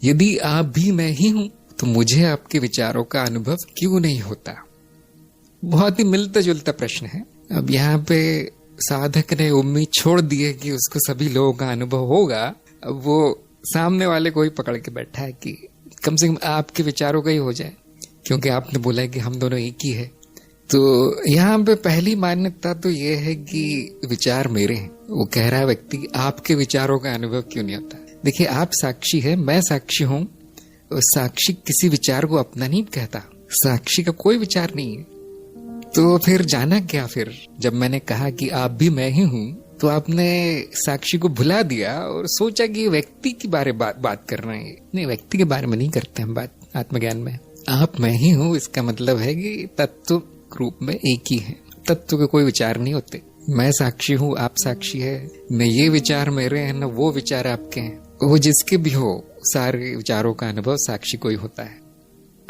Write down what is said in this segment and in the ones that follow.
यदि आप भी मैं ही हूं तो मुझे आपके विचारों का अनुभव क्यों नहीं होता? बहुत ही मिलता जुलता प्रश्न है। अब यहाँ पे साधक ने उम्मीद छोड़ दी है कि उसको सभी लोगों का अनुभव होगा। अब वो सामने वाले को ही पकड़ के बैठा है कि कम से कम आपके विचारों का ही हो जाए, क्योंकि आपने बोला है कि हम दोनों एक ही है। तो यहाँ पे पहली मान्यता तो ये है कि विचार मेरे हैं। वो कह रहा है व्यक्ति, आपके विचारों का अनुभव क्यों नहीं होता? देखिए, आप साक्षी है, मैं साक्षी हूँ। साक्षी किसी विचार को अपना नहीं कहता, साक्षी का कोई विचार नहीं है। तो फिर जाना क्या? फिर जब मैंने कहा कि आप भी मैं ही हूँ, तो आपने साक्षी को भुला दिया और सोचा कि व्यक्ति के बारे बात कर रहे हैं। नहीं, व्यक्ति के बारे में नहीं करते हम बात आत्मज्ञान में। आप मैं ही हूँ, इसका मतलब है कि तत्व रूप में एक ही है। तत्व के कोई विचार नहीं होते। मैं साक्षी हूँ, आप साक्षी है, न ये विचार मेरे हैं न वो विचार आपके हैं। वो जिसके भी हो, सारे विचारों का अनुभव साक्षी को ही होता है।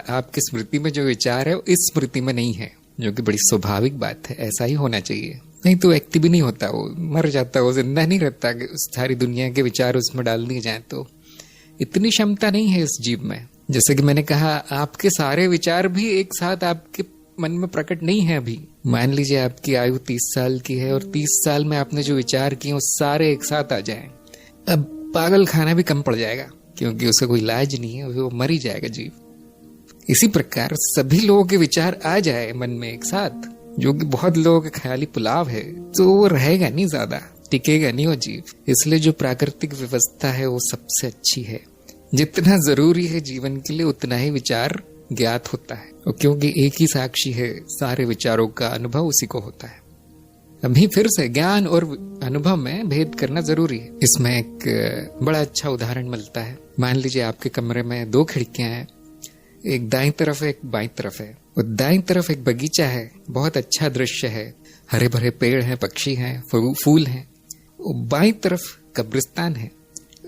आपकी स्मृति में जो विचार है वो इस स्मृति में नहीं है, जो कि बड़ी स्वाभाविक बात है। ऐसा ही होना चाहिए, नहीं तो व्यक्ति भी नहीं होता, वो मर जाता, वो जिंदा नहीं रहता कि उस सारी दुनिया के विचार उसमें डाल दिए जाए। तो इतनी क्षमता नहीं है इस जीव में। जैसे कि मैंने कहा, आपके सारे विचार भी एक साथ आपके मन में प्रकट नहीं है अभी। मान लीजिए आपकी आयु 30 साल की है और 30 साल में आपने जो विचार किए वो सारे एक साथ आ जाएं। अब पागल खाना भी कम पड़ जाएगा, क्योंकि उसका कोई इलाज नहीं है, वो मर ही जाएगा जीव। इसी प्रकार सभी लोगों के विचार आ जाए मन में एक साथ, जो कि बहुत लोगों के ख्याली पुलाव है, तो वो रहेगा नहीं, ज्यादा टिकेगा नहीं वो जीव। इसलिए जो प्राकृतिक व्यवस्था है वो सबसे अच्छी है। जितना जरूरी है जीवन के लिए उतना ही विचार ज्ञात होता है, और क्योंकि एक ही साक्षी है, सारे विचारों का अनुभव उसी को होता है। अभी फिर से ज्ञान और अनुभव में भेद करना जरूरी है। इसमें एक बड़ा अच्छा उदाहरण मिलता है। मान लीजिए आपके कमरे में 2 खिड़कियां हैं, एक दाईं तरफ है, एक बाईं तरफ है। और दाईं तरफ एक बगीचा है, बहुत अच्छा दृश्य है, हरे भरे पेड़ हैं, पक्षी हैं, फूल हैं। बाईं तरफ कब्रिस्तान है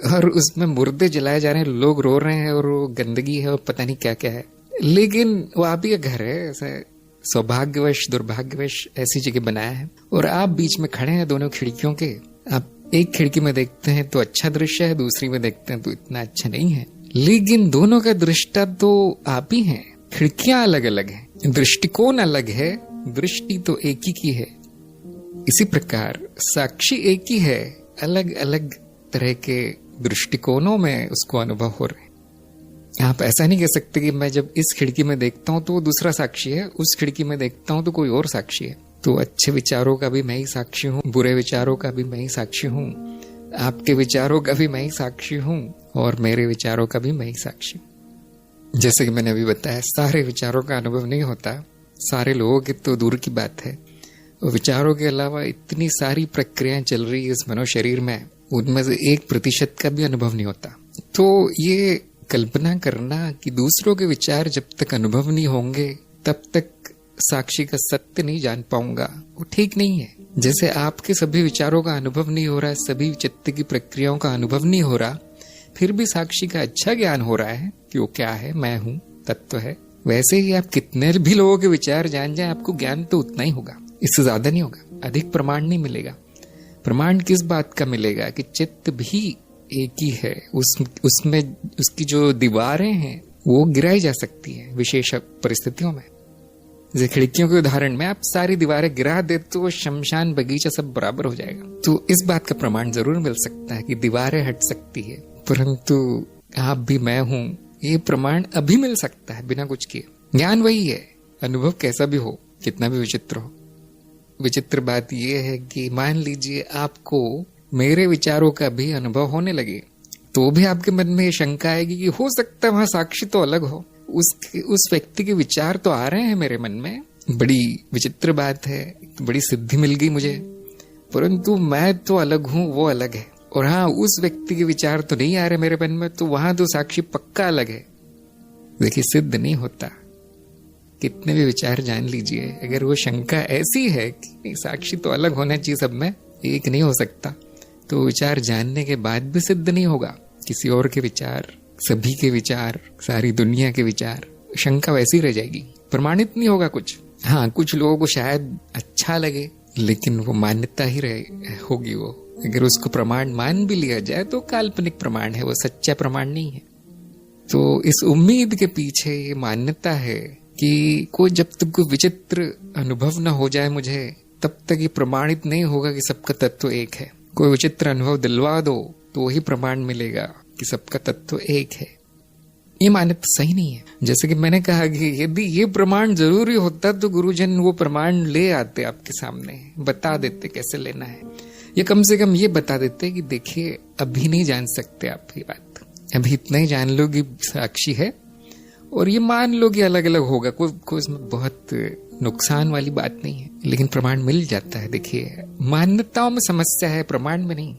और उसमें मुर्दे जलाए जा रहे हैं, लोग रो रहे हैं और वो गंदगी है और पता नहीं क्या क्या है। लेकिन वो आप ही का घर है, ऐसे सौभाग्यवश दुर्भाग्यवश ऐसी जगह बनाया है, और आप बीच में खड़े हैं दोनों खिड़कियों के। आप एक खिड़की में देखते हैं तो अच्छा दृश्य है, दूसरी में देखते हैं तो इतना अच्छा नहीं है। लेकिन दोनों का दृष्टा तो आप ही हैं। खिड़कियां अलग अलग हैं, दृष्टिकोण अलग है, दृष्टि तो एक ही की है। इसी प्रकार साक्षी एक ही है, अलग अलग तरह के दृष्टिकोणों में उसको अनुभव हो रहे हैं। आप ऐसा नहीं कह सकते कि मैं जब इस खिड़की में देखता हूं तो वो दूसरा साक्षी है, उस खिड़की में देखता हूं तो कोई और साक्षी है। तो अच्छे विचारों का भी मैं ही साक्षी हूँ, बुरे विचारों का भी मैं ही साक्षी हूँ, आपके विचारों का भी मैं ही साक्षी हूँ, और मेरे विचारों का भी मैं ही साक्षी हूँ। जैसे कि मैंने अभी बताया, सारे विचारों का अनुभव नहीं होता, सारे लोगों की तो दूर की बात है। विचारों के अलावा इतनी सारी प्रक्रियाएं चल रही है इस मनुष्य शरीर में, उनमें से 1% का भी अनुभव नहीं होता। तो ये कल्पना करना कि दूसरों के विचार जब तक अनुभव नहीं होंगे तब तक साक्षी का सत्य नहीं जान पाऊंगा, वो ठीक नहीं है। जैसे आपके सभी विचारों का अनुभव नहीं हो रहा है, सभी चित्त की प्रक्रियाओं का अनुभव नहीं हो रहा, फिर भी साक्षी का अच्छा ज्ञान हो रहा है कि वो क्या है, मैं हूँ, तत्व है। वैसे ही आप कितने भी लोगों के विचार जान जाए, आपको ज्ञान तो उतना ही होगा, इससे ज्यादा नहीं होगा। अधिक प्रमाण नहीं मिलेगा। प्रमाण किस बात का मिलेगा कि चित्त भी एक ही है, उसमें उसकी जो दीवारें हैं वो गिराई जा सकती है विशेष परिस्थितियों में। जैसे खिड़कियों के उदाहरण में आप सारी दीवारें गिरा दे तो शमशान बगीचा सब बराबर हो जाएगा। तो इस बात का प्रमाण जरूर मिल सकता है कि दीवारें हट सकती है, परंतु आप भी मैं हूं, ये प्रमाण अभी मिल सकता है बिना कुछ किए। ज्ञान वही है, अनुभव कैसा भी हो, कितना भी विचित्र हो। विचित्र बात यह है कि मान लीजिए आपको मेरे विचारों का भी अनुभव होने लगे, तो भी आपके मन में ये शंका आएगी कि हो सकता है वहां साक्षी तो अलग हो, उस व्यक्ति के विचार तो आ रहे हैं मेरे मन में। बड़ी विचित्र बात है, बड़ी सिद्धि मिल गई मुझे, परंतु मैं तो अलग हूं, वो अलग है। और हाँ, उस व्यक्ति के विचार तो नहीं आ रहे मेरे मन में, तो वहां तो साक्षी पक्का अलग है। देखिए, सिद्ध नहीं होता। कितने भी विचार जान लीजिए, अगर वो शंका ऐसी है कि साक्षी तो अलग होना चाहिए, सब में एक नहीं हो सकता, तो विचार जानने के बाद भी सिद्ध नहीं होगा। किसी और के विचार, सभी के विचार, सारी दुनिया के विचार, शंका वैसी रह जाएगी, प्रमाणित नहीं होगा कुछ। हाँ, कुछ लोगों को शायद अच्छा लगे, लेकिन वो मान्यता ही होगी। वो अगर उसको प्रमाण मान भी लिया जाए तो काल्पनिक प्रमाण है, वो सच्चा प्रमाण नहीं है। तो इस उम्मीद के पीछे ये मान्यता है कि कोई जब तक कोई विचित्र अनुभव न हो जाए मुझे, तब तक ये प्रमाणित नहीं होगा कि सबका तत्व एक है। कोई विचित्र अनुभव दिलवा दो तो वही प्रमाण मिलेगा कि सबका तत्व एक है। ये मान्यता सही नहीं है। जैसे कि मैंने कहा कि यदि ये प्रमाण जरूरी होता तो गुरुजन वो प्रमाण ले आते आपके सामने, बता देते कैसे लेना है, या कम से कम ये बता देते कि देखिए अभी नहीं जान सकते आप ये बात, अभी इतना ही जान लो कि साक्षी है और ये मान लो कि अलग अलग होगा, कोई इसमें बहुत नुकसान वाली बात नहीं है, लेकिन प्रमाण मिल जाता है। देखिए मान्यताओं में समस्या है, प्रमाण में नहीं।